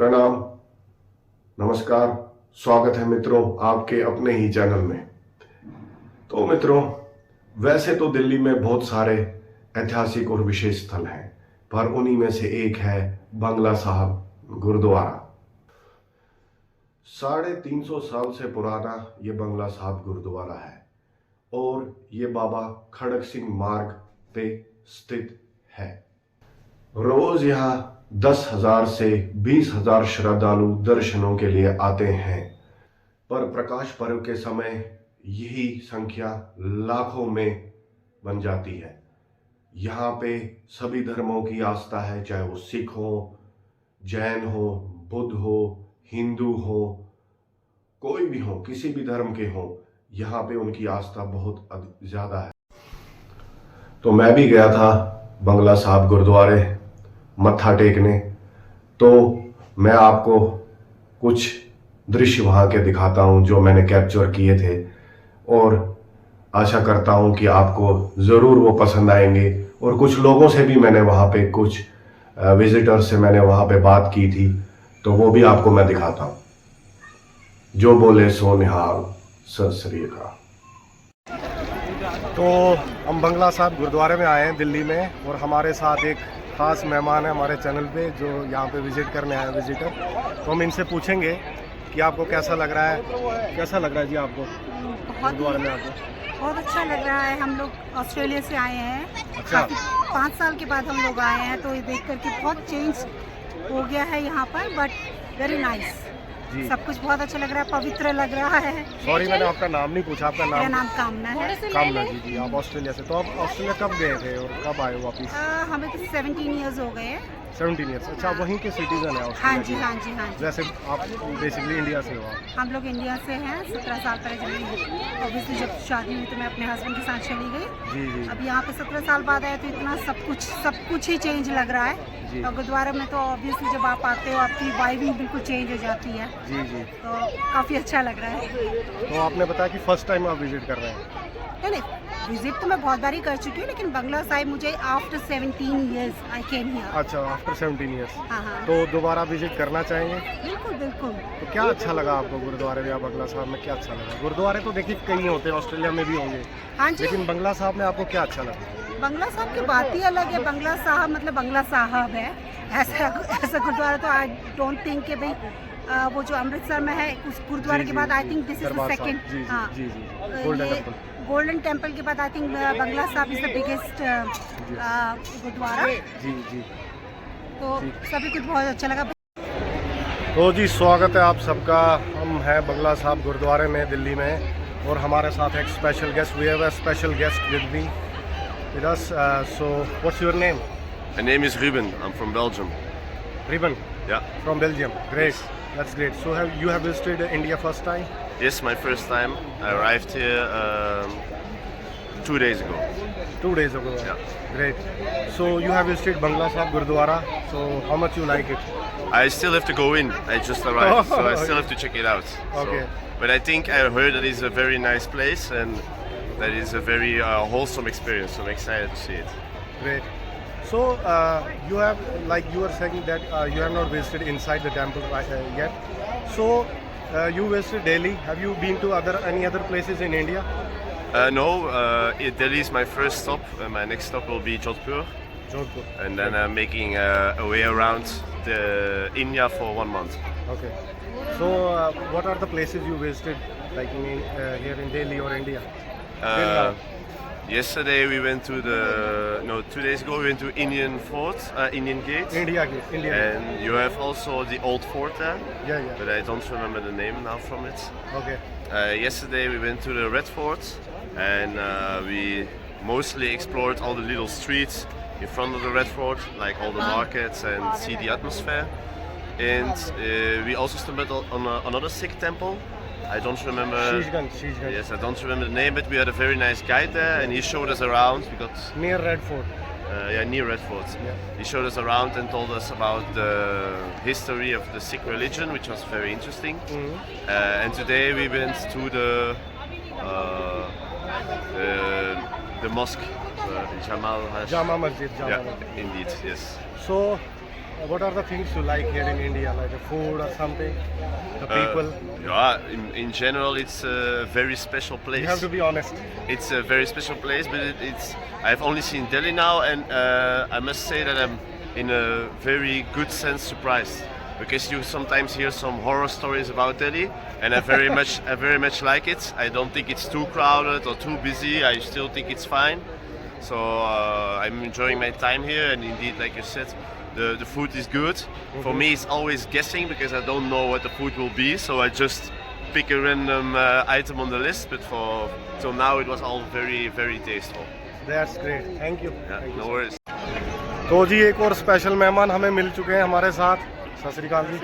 प्रणाम, नमस्कार, स्वागत है मित्रों आपके अपने ही चैनल में। तो मित्रों, वैसे तो दिल्ली में बहुत सारे ऐतिहासिक और विशेष स्थल हैं, पर उन्हीं में से एक है बंगला साहब गुरुद्वारा। 350 साल से पुराना ये बंगला साहब गुरुद्वारा है और ये बाबा खड़क सिंह मार्ग पे स्थित है। रोज यहाँ 10,000 से 20,000 श्रद्धालु दर्शनों के लिए आते हैं, पर प्रकाश पर्व के समय यही संख्या लाखों में बन जाती है। यहाँ पे सभी धर्मों की आस्था है, चाहे वो सिख हो, जैन हो, बुद्ध हो, हिंदू हो, कोई भी हो, किसी भी धर्म के हो, यहाँ पे उनकी आस्था बहुत ज्यादा है। तो मैं भी गया था बंगला साहब गुरुद्वारे मत्था टेकने, तो मैं आपको कुछ दृश्य वहाँ के दिखाता हूँ जो मैंने कैप्चर किए थे, और आशा करता हूँ कि आपको ज़रूर वो पसंद आएंगे। और कुछ लोगों से भी मैंने वहाँ पे, कुछ विजिटर से मैंने वहाँ पे बात की थी, तो वो भी आपको मैं दिखाता हूँ। जो बोले सो निहाल, सत श्री अकाल। तो हम बंगला साहब गुरुद्वारे में आए हैं दिल्ली में, और हमारे साथ एक खास मेहमान है हमारे चैनल पे जो यहाँ पे विजिट करने आए विजिटर। तो हम इनसे पूछेंगे कि आपको कैसा लग रहा है। कैसा लग रहा है जी आपको गुरुद्वारे में आके? बहुत अच्छा लग रहा है। हम लोग ऑस्ट्रेलिया से आए हैं। अच्छा। 5 साल के बाद हम लोग आए हैं, तो ये देख करके बहुत चेंज हो गया है यहाँ पर, बट वेरी नाइस। सब कुछ बहुत अच्छा लग रहा है, पवित्र लग रहा है। सॉरी, मैंने आपका नाम नहीं पूछा। आपका नाम? मेरा नाम कामना है। कामना जी। जी, आप ऑस्ट्रेलिया से। तो आप ऑस्ट्रेलिया कब गए थे और कब आए वापस? हमें तो 17 ईयर्स हो गए हैं। 17 ईयर्स। अच्छा, हाँ। वहीं के सिटीजन है हाँ जी, हाँ जी, हाँ जी। जैसे आप बेसिकली इंडिया से हो? हम लोग इंडिया से हैं। 17 साल पहले ऑब्वियसली जब शादी हुई तो मैं अपने हस्बैंड के साथ चली गई। जी। अब यहाँ पे 17 साल बाद आए तो इतना सब कुछ ही चेंज लग रहा है। और गुरुद्वारा में तो ऑब्वियसली जब आप आते हो आपकी वाइबिंग बिल्कुल चेंज हो जाती है। जी। तो काफ़ी अच्छा लग रहा है। तो आपने बताया कि फर्स्ट टाइम आप विजिट कर रहे हैं? नहीं, विजिट तो मैं बहुत बार ही कर चुकी हूँ, लेकिन बंगला साहिब मुझे after 17 years I came here. अच्छा, आफ्टर 17 ईयर्स। हाँ। तो दोबारा विजिट करना चाहेंगे? बिल्कुल। तो क्या अच्छा लगा आपको गुरुद्वारे में या बंगला साहब में? क्या अच्छा लगा? गुरुद्वारे तो देखिए कई होते हैं, ऑस्ट्रेलिया में भी होंगे। हाँ जी। लेकिन बंगला साहब में आपको क्या अच्छा लगा? बंगला साहब की बात ही अलग है। बंगला साहब मतलब बंगला साहब है। ऐसा गुरुद्वारा तो आई डोंट थिंक कि भाई वो जो अमृतसर में है उस गुरुद्वारे के बाद I think this is the second. हाँ, गोल्डन टेम्पल के बाद आई थिंक बंगला साहब इज द बिगेस्ट गुरुद्वारा। जी। तो सभी कुछ बहुत अच्छा लगा। तो जी, स्वागत है आप सबका। हम हैं बंगला साहब गुरुद्वारे में दिल्ली में, और हमारे साथ एक special guest. We have a special guest with us. So what's your name? My name is Ruben. I'm from Belgium. Ruben? Yeah. From Belgium. Great. Yes. That's great. So you have visited India first time? Yes, my first time. I arrived here 2 days ago. 2 days ago. Yeah. Great. So you have visited Bangla Sahib Gurdwara. So how much you like it? I still have to go in. I just arrived, so I still have to check it out. Okay. So, but I think I heard that it's a very nice place and that is a very wholesome experience. So I'm excited to see it. Great. So you have, like you were saying that you have not visited inside the temple yet. So you visited Delhi. Have you been to any other places in India? No, Delhi is my first stop. My next stop will be Jodhpur. Jodhpur. And then I'm making a way around India for 1 month. Okay. So what are the places you visited, like here in Delhi or India? Yesterday we went to 2 days ago we went to Indian Fort, Indian Gate. India Gate. And you have also the old fort there. Yeah. But I don't remember the name now from it. Okay. Yesterday we went to the Red Fort, and we mostly explored all the little streets in front of the Red Fort, like all the markets, and see the atmosphere. And we also stumbled on another Sikh temple. I don't remember. Shishganj. Yes, I don't remember the name, but we had a very nice guide there, and he showed us around. We got near Red Fort. Near Red Fort. Yeah. He showed us around and told us about the history of the Sikh religion, which was very interesting. And today we went to the mosque, Jama Masjid. Yeah, indeed, yes. So what are the things you like here in India, like the food or something, the people? Yeah, in general, it's a very special place. You have to be honest. It's a very special place, but it's. I've only seen Delhi now, and I must say that I'm in a very good sense surprised, because you sometimes hear some horror stories about Delhi, and I very much like it. I don't think it's too crowded or too busy. I still think it's fine. So I'm enjoying my time here, and indeed, like you said, the food is good. For me, it's always guessing because I don't know what the food will be, so I just pick a random item on the list. But till now, it was all very, very tasteful. That's great. Thank you. Yeah, Thank you. no worries. तो जी एक और special मेहमान हमें मिल चुके हैं हमारे साथ। सत श्री अकाल जी।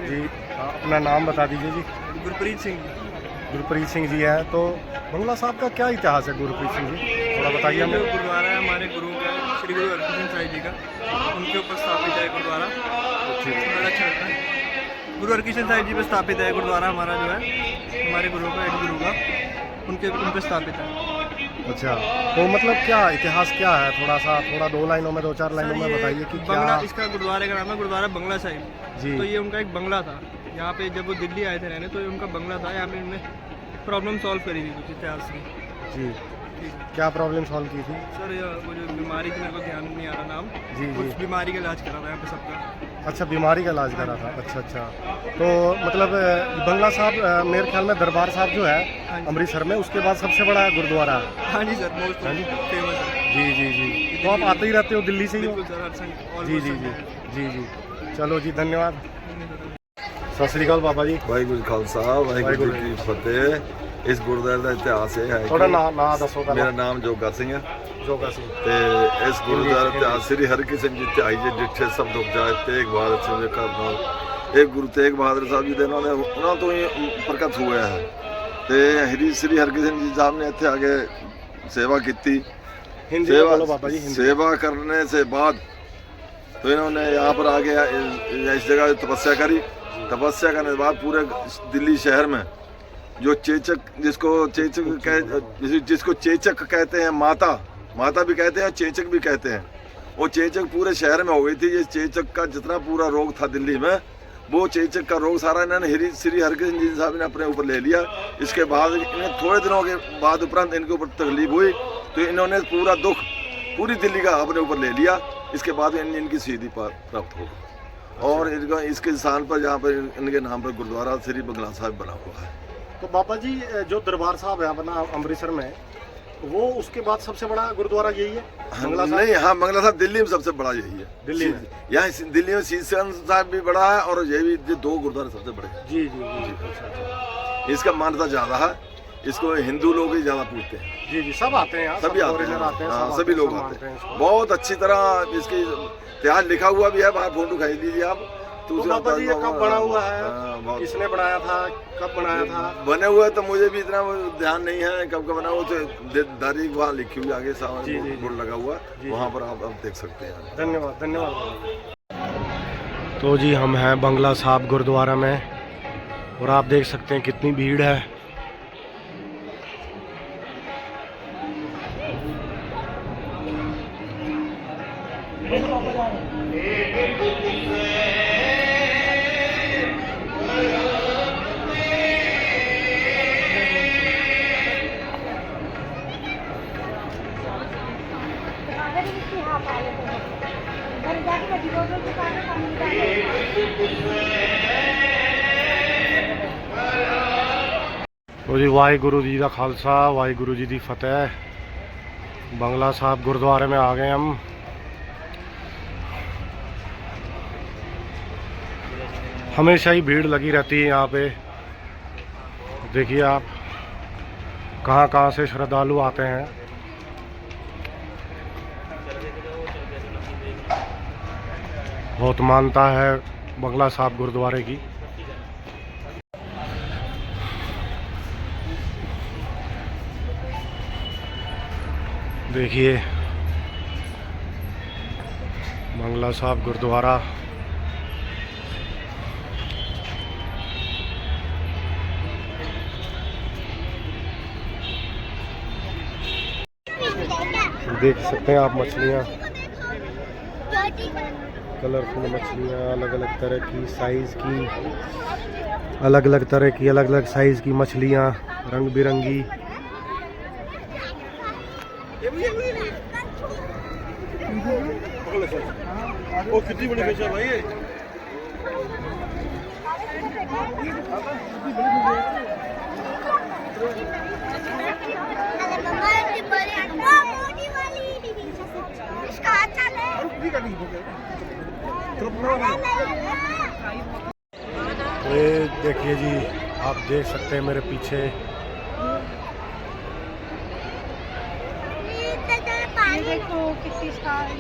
जी अपना नाम बता दीजिए जी। गुरप्रीत सिंह। गुरप्रीत सिंह जी हैं। तो बंगला साहब का क्या इतिहास है गुरप्रीत सिंह जी, थोड़ा बताइए हमें। गुरुद्वारा है हमारे गुरु का, श्री गुरु हरकृष्ण साहिब जी का, उनके ऊपर स्थापित है गुरुद्वारा। बड़ा अच्छा लगता है। गुरु हरकृष्ण साहिब जी पर स्थापित है गुरुद्वारा हमारा, जो है हमारे गुरु का, एक गुरु का, उन पर स्थापित है। अच्छा, तो मतलब क्या इतिहास क्या है, थोड़ा दो लाइनों में, दो चार लाइनों में बताइए कि बंगला, क्या। इसका गुरुद्वारे का नाम है गुरुद्वारा बंगला साहिब जी। तो ये उनका एक बंगला था। यहाँ पे जब वो दिल्ली आए थे रहने, तो ये उनका बंगला था। यहाँ पे उन्होंने प्रॉब्लम सॉल्व करी थी कुछ इतिहास में। जी, क्या प्रॉब्लम सॉल्व की थी सर? वो जो बीमारी थी, मेरे को ध्यान नहीं आ रहा नाम। जी कुछ जी। बीमारी का इलाज करा था यहाँ पे सबका। अच्छा, बीमारी का इलाज करा था। अच्छा, तो मतलब बंगला साहब मेरे ख्याल में दरबार साहब जो है अमृतसर में, उसके बाद सबसे बड़ा गुरुद्वारा है। हाँ जी सर, मोस्ट फेमस है। जी जी जी। तो आप आते ही रहते हो दिल्ली से ही हो? बिल्कुल सर, हर संडे। जी जी जी जी जी। चलो जी, धन्यवाद। सत श्री अकाल बाबा जी। वाहिगुरू जी खालसा वाहिगुरू जी की फतेह। इस गुरुद्वारे का इतिहास ये है थोड़ा कि ना दसो। मेरा नाम जोगा सिंह है जोगा सिंह। ते इस गुरुद्वारे इतिहास श्री हरकृष्ण जी ते आई जे डिठे सब दुख जाए तेग बहादुर सिंह का नाम एक गुरु तेग बहादुर साहब जी दे उन्होंने तो ही प्रकट हुआ है। ते श्री हरकृष्ण जी साहब ने इतने आगे सेवा की। सेवा करने से बाद तो इन्होंने यहाँ पर आगे इस जगह तपस्या करी। तपस्या करने के बाद पूरे दिल्ली शहर में जो चेचक, जिसको चेचक कहते हैं, माता भी कहते हैं, चेचक भी कहते हैं, वो चेचक पूरे शहर में हो गई थी। ये चेचक का जितना पूरा रोग था दिल्ली में, वो चेचक का रोग सारा इन्होंने श्री हरकृष्ण जी साहब ने अपने ऊपर ले लिया। इसके बाद इन्हें थोड़े दिनों के बाद उपरांत इनके ऊपर तकलीफ हुई, तो इन्होंने पूरा दुख पूरी दिल्ली का अपने ऊपर ले लिया। इसके बाद इनकी शहीदी प्राप्त हो और इसके स्थान पर यहाँ पर इनके नाम पर गुरुद्वारा श्री बंगला साहिब बना हुआ है। तो बाबा जी, जो दरबार साहब है अपना अमृतसर में, वो उसके बाद सबसे बड़ा गुरुद्वारा यही है? नहीं, हाँ, बंगला साहब दिल्ली में सबसे बड़ा यही है। दिल्ली में? यहाँ दिल्ली में शीशगंज साहब भी बड़ा है और ये भी, ये दो गुरुद्वारे सबसे बड़े हैं। जी जी जी। अच्छा। इसका मान्यता ज्यादा है, इसको हिंदू लोग ही ज्यादा पूछते हैं। जी जी, सब आते हैं, सभी आते हैं, सभी लोग आते हैं। बहुत अच्छी तरह इसकी इतिहास लिखा हुआ भी है, बाहर फोटो खरीद लीजिए आप। तो बाबा जी, ये कब बना हुआ है, किसने बनाया था, कब बनाया था? बने हुए तो मुझे भी इतना ध्यान नहीं है कब का बना हुआ। तो तारीख वहाँ लिखी हुई आगे सामने बोर्ड लगा हुआ, वहाँ पर आप देख सकते हैं। धन्यवाद। तो जी, हम हैं बंगला साहब गुरुद्वारा में और आप देख सकते हैं कितनी भीड़ है। तो जी, वाहिगुरु जी का खालसा वाहिगुरु जी की फतेह। बंगला साहब गुरुद्वारे में आ गए हम। हमेशा ही भीड़ लगी रहती है यहाँ पे। देखिए आप, कहाँ से श्रद्धालु आते हैं। बहुत मानता है बंगला साहब गुरुद्वारे की। देखिए बंगला साहब गुरुद्वारा। देख सकते हैं आप मछलियाँ। कलरफुल मछलियाँ, अलग अलग तरह की साइज़ की, अलग अलग तरह की अलग अलग साइज़ की मछलियाँ, रंग बिरंगी। वो कितनी बड़ी फिश है भाई ये? ये देखिए जी, आप देख सकते हैं मेरे पीछे देखो कितनी सारी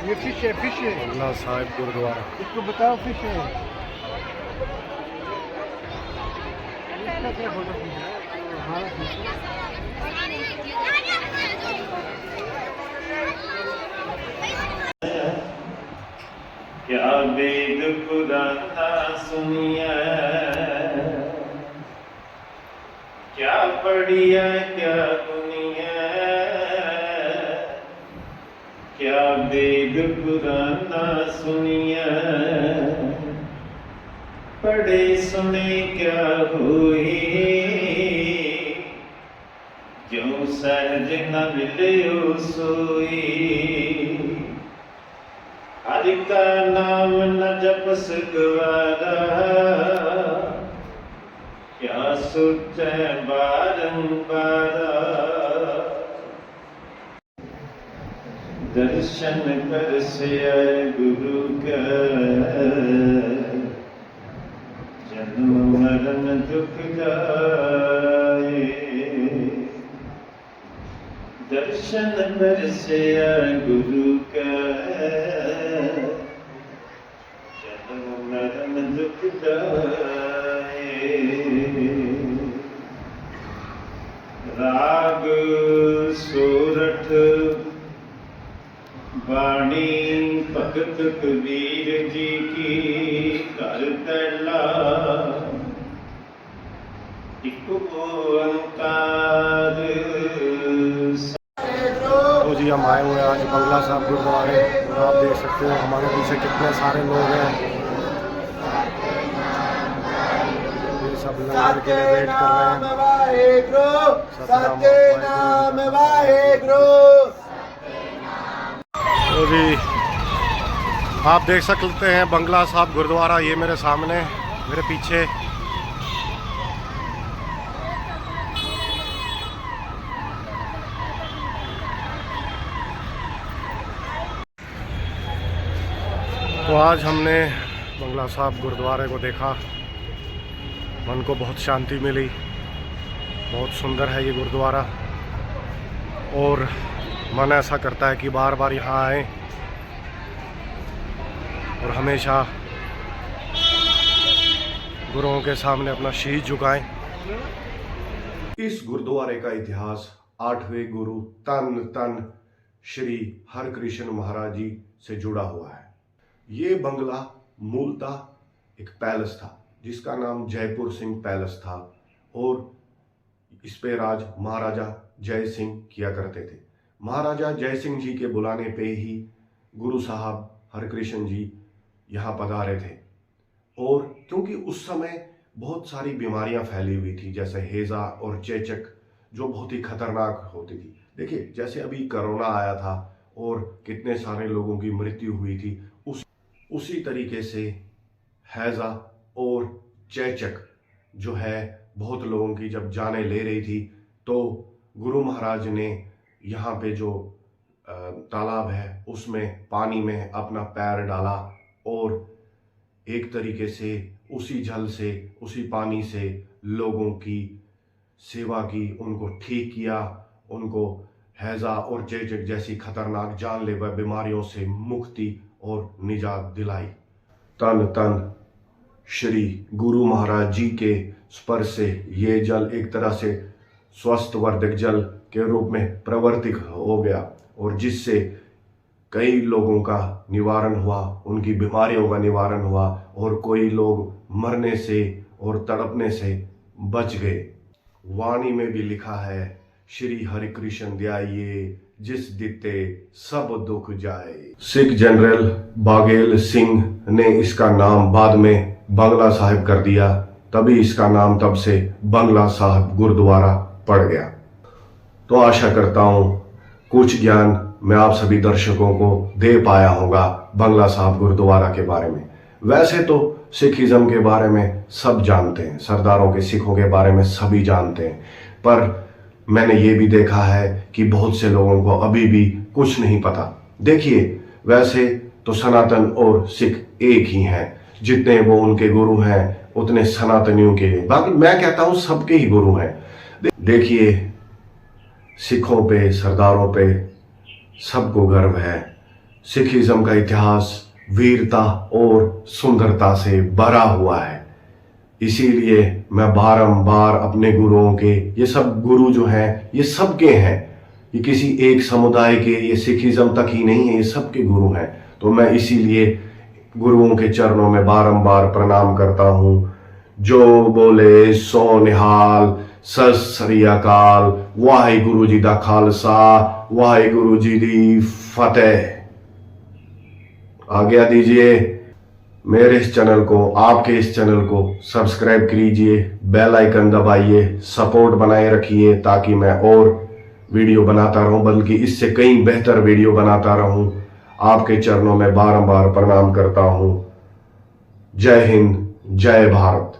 ये फिश है बंगला साहिब गुरुद्वारा। इसको बताओ फिश है। इसका क्या फोटो हमारा फिश क्या वेद पुराना सुनिया, क्या पढ़िया क्या दुनिया, क्या वेद पुराना सुनिया, पढ़े सुने क्या हुई, जो सहज न मिले सोई, हरि का नाम न जपस गवारा, क्या सोचे बारंबार, दर्शन कर से गुरु का, जन्म मरण दुख जाए, दर्शन कर से गुरु का, जन्म मरण दुख जाए। राग सोरठ बाणी भगत कबीर जी की कर तैला, एक ओंकार। तो जी हम आए हुए हैं आज बंगला साहब गुरुद्वारे, और आप देख सकते हो हमारे पीछे कितने सारे लोग हैं। ये सब लंगर के लिए वेट कर रहे हैं। सतनाम वाहेगुरु। तो जी आप देख सकते हैं बंगला साहब गुरुद्वारा, ये मेरे सामने मेरे पीछे। तो आज हमने बंगला साहब गुरुद्वारे को देखा, मन को बहुत शांति मिली। बहुत सुंदर है ये गुरुद्वारा, और मन ऐसा करता है कि बार बार यहाँ आएं और हमेशा गुरुओं के सामने अपना शीश झुकाएं। इस गुरुद्वारे का इतिहास 8वें गुरु तन तन श्री हरकृष्ण महाराज जी से जुड़ा हुआ है। ये बंगला मूलतः एक पैलेस था जिसका नाम जयपुर सिंह पैलेस था, और इस पे राज महाराजा जय सिंह किया करते थे। महाराजा जय सिंह जी के बुलाने पे ही गुरु साहब हरकृष्ण जी यहाँ पधारे थे, और क्योंकि उस समय बहुत सारी बीमारियां फैली हुई थी, जैसे हैजा और चेचक, जो बहुत ही खतरनाक होती थी। देखिए जैसे अभी कोरोना आया था और कितने सारे लोगों की मृत्यु हुई थी, उसी तरीके से हैजा और चेचक जो है बहुत लोगों की जब जानें ले रही थी, तो गुरु महाराज ने यहाँ पे जो तालाब है उसमें पानी में अपना पैर डाला, और एक तरीके से उसी जल से उसी पानी से लोगों की सेवा की, उनको ठीक किया, उनको हैजा और चेचक जैसी खतरनाक जानलेवा बीमारियों से मुक्ति और निजात दिलाई। तन तन श्री गुरु महाराज जी के स्पर्श से ये जल एक तरह से स्वस्थ वर्धक जल के रूप में प्रवर्तित हो गया, और जिससे कई लोगों का निवारण हुआ, उनकी बीमारियों का निवारण हुआ, और कोई लोग मरने से और तड़पने से बच गए। वाणी में भी लिखा है, श्री हरि कृष्ण ध्याये जिस दिते सब दुख जाए। सिख जनरल बाघेल सिंह ने इसका नाम बाद में बंगला साहिब कर दिया, तभी इसका नाम तब से बंगला साहिब गुरुद्वारा पड़ गया। तो आशा करता हूं कुछ ज्ञान मैं आप सभी दर्शकों को दे पाया होगा बंगला साहिब गुरुद्वारा के बारे में। वैसे तो सिखिज्म के बारे में सब जानते हैं, सरदारों के सिखों के बारे में सभी जानते हैं, पर मैंने ये भी देखा है कि बहुत से लोगों को अभी भी कुछ नहीं पता। देखिए, वैसे तो सनातन और सिख एक ही हैं, जितने वो उनके गुरु हैं उतने सनातनियों के लिए, बाकी मैं कहता हूं सबके ही गुरु हैं। देखिए, सिखों पे, सरदारों पे सबको गर्व है। सिखिज्म का इतिहास वीरता और सुंदरता से भरा हुआ है, इसीलिए मैं बारंबार अपने गुरुओं के, ये सब गुरु जो हैं ये सबके हैं, ये किसी एक समुदाय के, ये सिखिज्म तक ही नहीं है, ये सबके गुरु हैं। तो मैं इसीलिए गुरुओं के चरणों में बारंबार प्रणाम करता हूं। जो बोले सो निहाल, सत श्री अकाल, वाहिगुरु जी दा खालसा, वाहिगुरु जी दी फतेह। आज्ञा दीजिए, मेरे इस चैनल को, आपके इस चैनल को सब्सक्राइब कीजिए, बेल आइकन दबाइए, सपोर्ट बनाए रखिए ताकि मैं और वीडियो बनाता रहूं, बल्कि इससे कई बेहतर वीडियो बनाता रहूं। आपके चरणों में बारंबार प्रणाम करता हूं। जय हिंद, जय भारत।